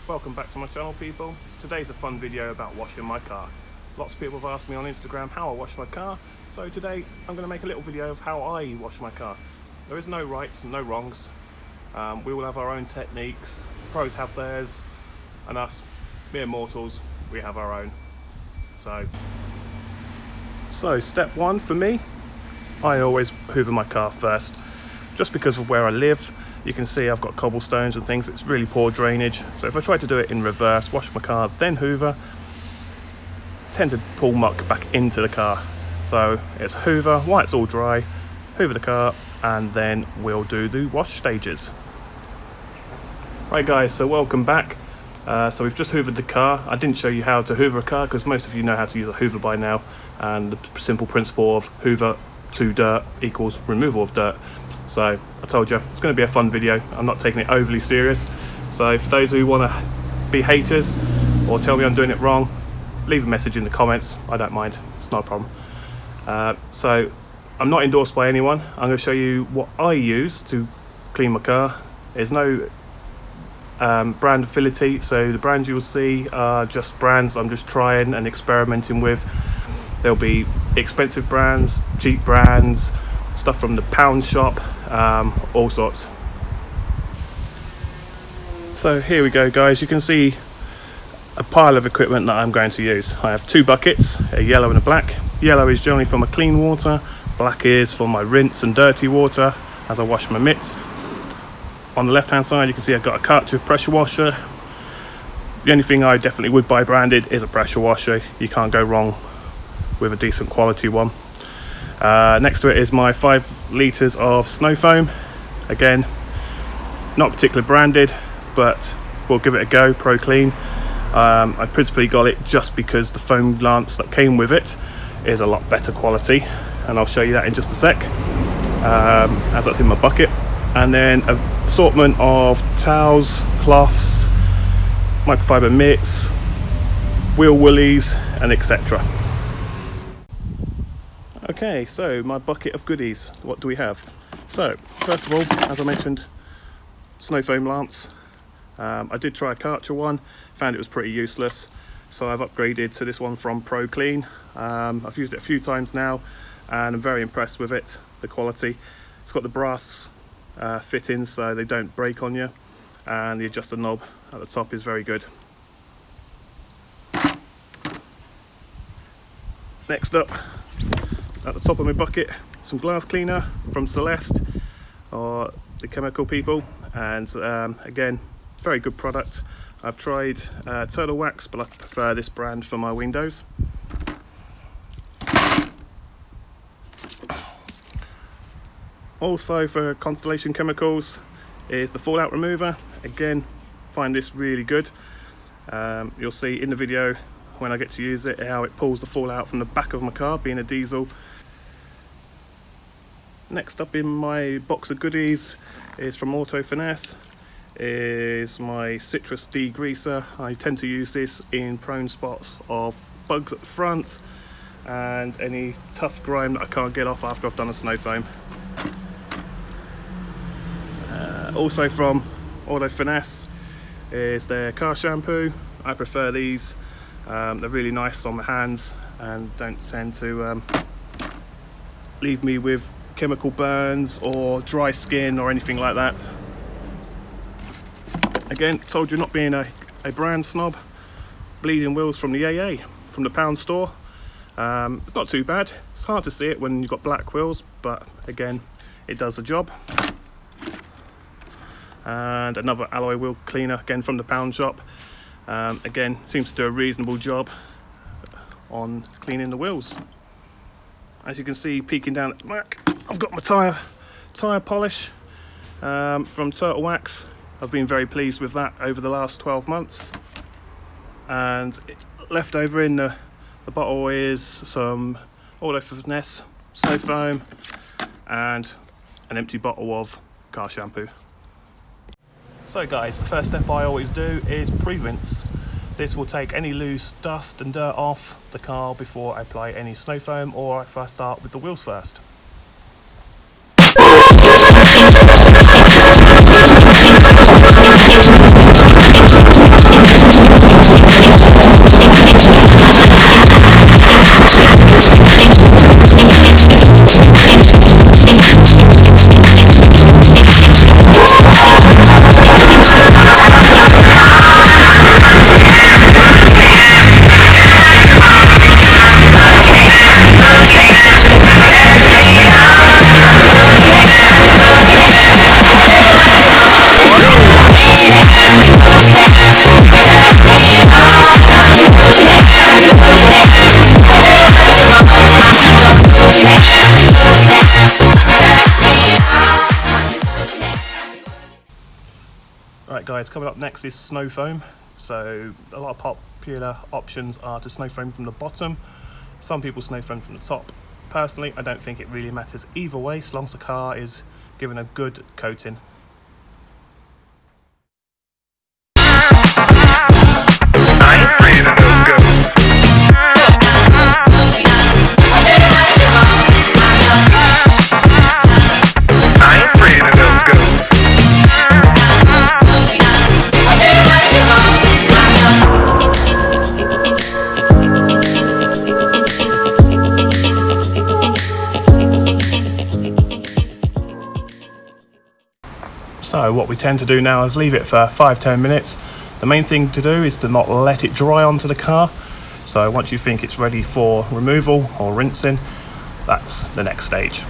Welcome back to my channel, people. Today's a fun video about washing my car. Lots of people have asked me on Instagram how I wash my car, so today I'm going to make a little video of how I wash my car. There is no rights and no wrongs. We all have our own techniques. Pros have theirs, and us mere mortals, we have our own. So step one for me, I always hoover my car first, just because of where I live. You can see I've got cobblestones and things. It's really poor drainage, so if I try to do it in reverse, wash my car then hoover, I tend to pull muck back into the car. So it's hoover while it's all dry, hoover the car, and then we'll do the wash stages. Right guys, so welcome back. So we've just hoovered the car. I didn't show you how to hoover a car because most of you know how to use a hoover by now, and the simple principle of hoover to dirt equals removal of dirt. So I told you it's going to be a fun video. I'm not taking it overly serious, so for those who want to be haters or tell me I'm doing it wrong, leave a message in the comments. I don't mind, it's not a problem. So I'm not endorsed by anyone. I'm going to show you what I use to clean my car. There's no brand affiliate, so the brands you'll see are just brands I'm just trying and experimenting with. There'll be expensive brands, cheap brands, stuff from the pound shop, all sorts. So here we go guys, you can see a pile of equipment that I'm going to use. I have two buckets, a yellow and a black. Yellow is generally for my clean water, black is for my rinse and dirty water as I wash my mitts. On the left hand side you can see I've got a cartridge pressure washer. The only thing I definitely would buy branded is a pressure washer. You can't go wrong with a decent quality one. Next to it is my 5 litres of snow foam. Again, not particularly branded, but we'll give it a go. Pro Clean. I principally got it just because the foam lance that came with it is a lot better quality, and I'll show you that in just a sec, as that's in my bucket. And then an assortment of towels, cloths, microfiber mitts, wheel woolies, and etc. Okay, so my bucket of goodies, what do we have? So first of all, as I mentioned, snow foam lance. I did try a Karcher one, found it was pretty useless, so I've upgraded to this one from Pro Clean. I've used it a few times now and I'm very impressed with it, the quality. It's got the brass fittings so they don't break on you, and the adjuster knob at the top is very good. Next up, at the top of my bucket, some glass cleaner from Celeste, or the chemical people, and again, very good product. I've tried Turtle Wax, but I prefer this brand for my windows. Also for Constellation Chemicals is the fallout remover. Again, find this really good. You'll see in the video when I get to use it how it pulls the fallout from the back of my car, being a diesel. Next up in my box of goodies is from Auto Finesse, is my citrus degreaser. I tend to use this in prone spots of bugs at the front and any tough grime that I can't get off after I've done a snow foam. Also from Auto Finesse is their car shampoo. I prefer these. They're really nice on my hands and don't tend to leave me with chemical burns or dry skin or anything like that. Again, told you not being a brand snob. Bleeding wheels from the AA, from the pound store. It's not too bad. It's hard to see it when you've got black wheels, but again, it does the job. And another alloy wheel cleaner, again from the pound shop. Again, seems to do a reasonable job on cleaning the wheels. As you can see, peeking down at the back, I've got my tyre polish from Turtle Wax. I've been very pleased with that over the last 12 months. And left over in the bottle is some Auto Finesse snow foam and an empty bottle of car shampoo. So guys, the first step I always do is pre-rinse. This will take any loose dust and dirt off the car before I apply any snow foam, or if I start with the wheels first. guys, coming up next is snow foam. So a lot of popular options are to snow foam from the bottom. Some people snow foam from the top. Personally, I don't think it really matters either way, so long as the car is given a good coating. So what we tend to do now is leave it for 5-10 minutes. The main thing to do is to not let it dry onto the car. So once you think it's ready for removal or rinsing, that's the next stage.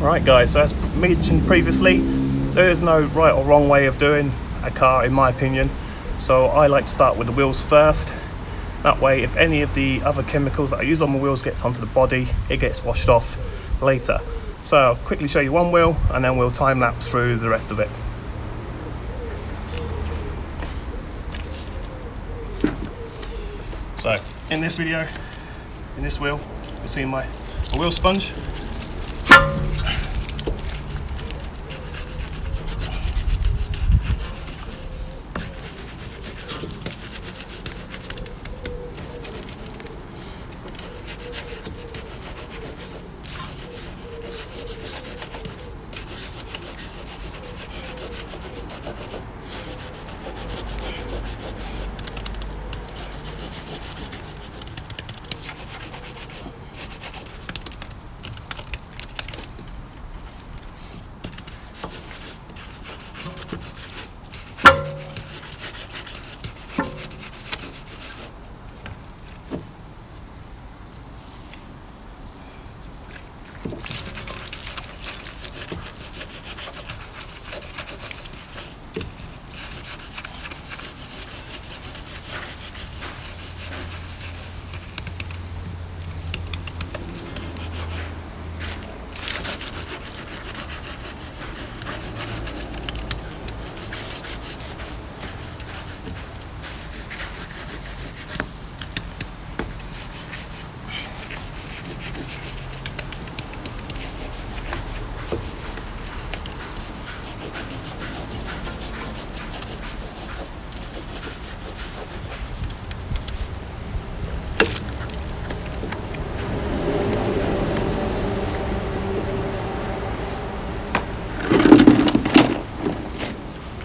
Right guys, so as mentioned previously, there is no right or wrong way of doing a car in my opinion. So I like to start with the wheels first. That way if any of the other chemicals that I use on my wheels gets onto the body, it gets washed off later. So I'll quickly show you one wheel and then we'll time lapse through the rest of it. So in this video, in this wheel, you'll see my wheel sponge.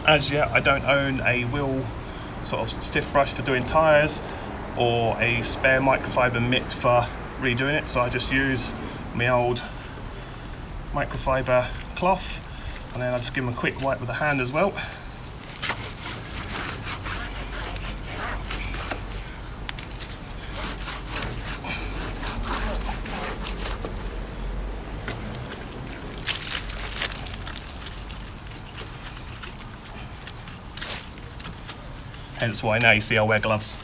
As yet, I don't own a wheel sort of stiff brush for doing tyres or a spare microfiber mitt for redoing it, so I just use my old microfiber cloth and then I just give them a quick wipe with the hand as well. Hence why now you see I wear gloves.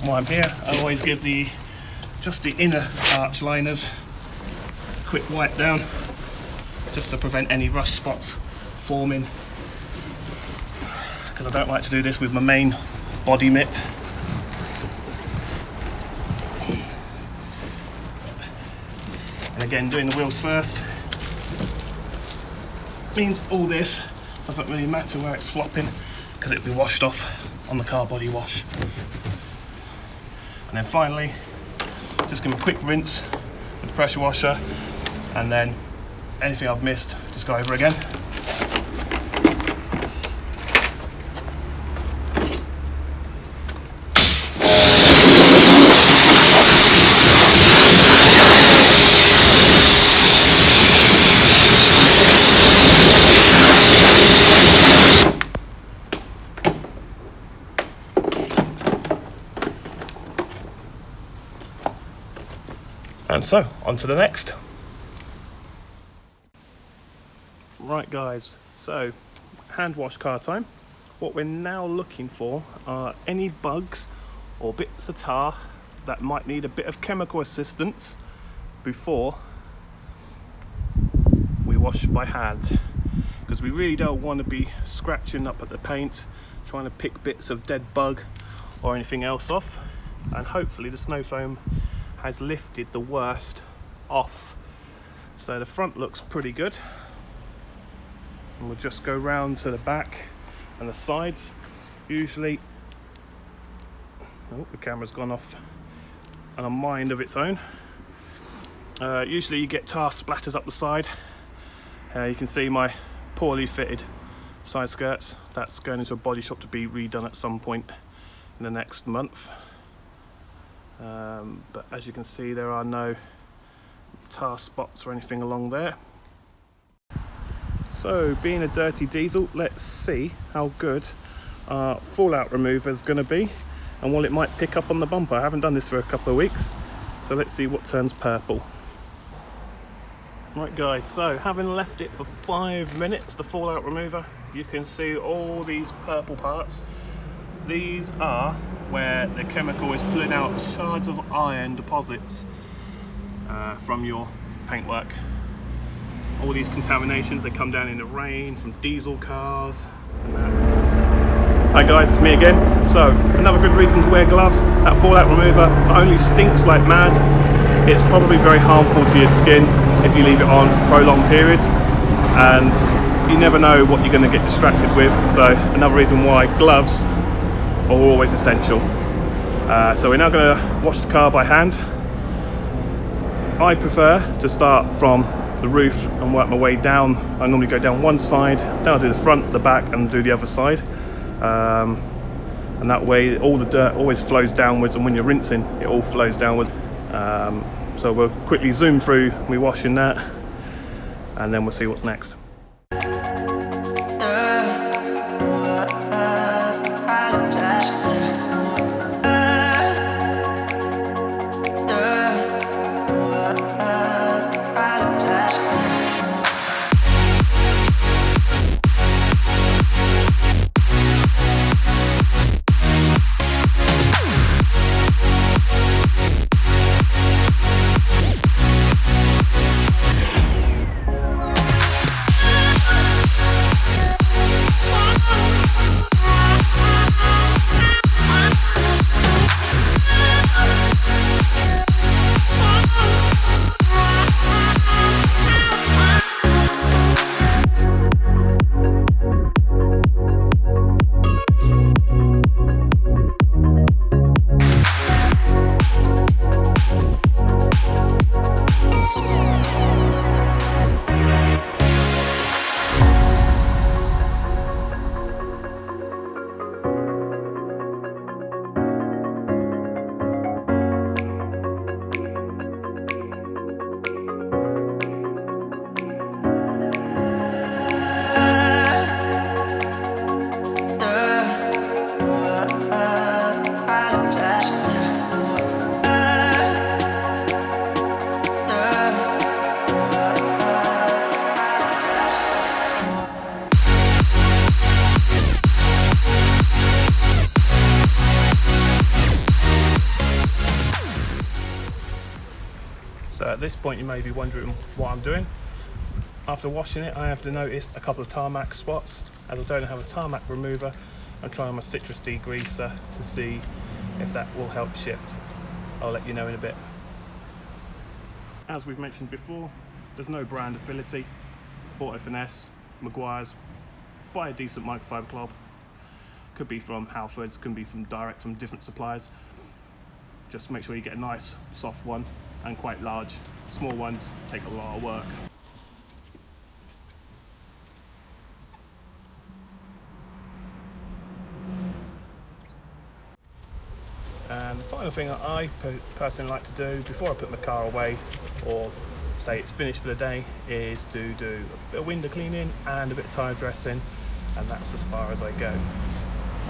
While I'm here, I always give just the inner arch liners a quick wipe down, just to prevent any rust spots forming, because I don't like to do this with my main body mitt. And again, doing the wheels first means all this doesn't really matter where it's slopping, because it'll be washed off on the car body wash. And then finally, just give them a quick rinse with the pressure washer, and then anything I've missed, just go over again. And so, on to the next. Right guys, so hand wash car time. What we're now looking for are any bugs or bits of tar that might need a bit of chemical assistance before we wash by hand, because we really don't want to be scratching up at the paint, trying to pick bits of dead bug or anything else off. And hopefully the snow foam has lifted the worst off. So the front looks pretty good. And we'll just go round to the back and the sides. Usually, oh, the camera's gone off on a mind of its own. Usually you get tar splatters up the side. You can see my poorly fitted side skirts. That's going into a body shop to be redone at some point in the next month. But as you can see, there are no tar spots or anything along there. So being a dirty diesel, let's see how good our fallout remover is going to be and what it might pick up on the bumper. I haven't done this for a couple of weeks, so let's see what turns purple. Right guys, so having left it for 5 minutes, the fallout remover, you can see all these purple parts. These are where the chemical is pulling out shards of iron deposits from your paintwork. All these contaminations that come down in the rain from diesel cars and that. Hi guys, it's me again. So another good reason to wear gloves. That fallout remover not only stinks like mad, it's probably very harmful to your skin if you leave it on for prolonged periods, and you never know what you're going to get distracted with. So another reason why gloves are always essential. So we're now going to wash the car by hand. I prefer to start from the roof and work my way down. I normally go down one side, then I'll do the front, the back, and do the other side. And that way all the dirt always flows downwards, and when you're rinsing, it all flows downwards. So we'll quickly zoom through me washing that, and then we'll see what's next. So at this point you may be wondering what I'm doing. After washing it, I have noticed a couple of tarmac spots. As I don't have a tarmac remover, I'm trying my citrus degreaser to see if that will help shift. I'll let you know in a bit. As we've mentioned before, there's no brand affinity. Auto Finesse, Maguire's, buy a decent microfiber cloth. Could be from Halfords, could be from direct from different suppliers. Just make sure you get a nice soft one and quite large. Small ones take a lot of work. And the final thing that I personally like to do before I put my car away, or say it's finished for the day, is to do a bit of window cleaning and a bit of tyre dressing, and that's as far as I go.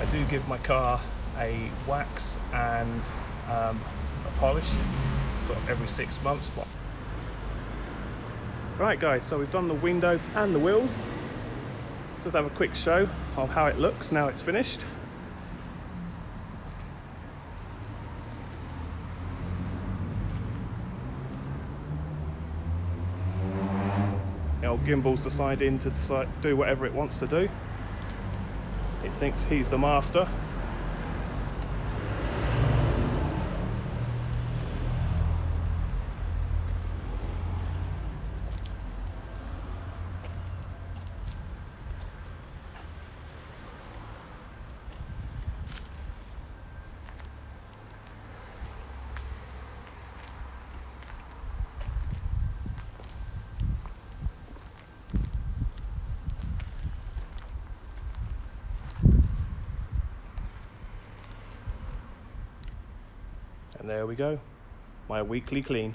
I do give my car a wax and a polish sort of every 6 months. Right guys, so we've done the windows and the wheels. Just have a quick show of how it looks now it's finished. The old gimbal's deciding to do whatever it wants to do. It thinks he's the master. And there we go, my weekly clean.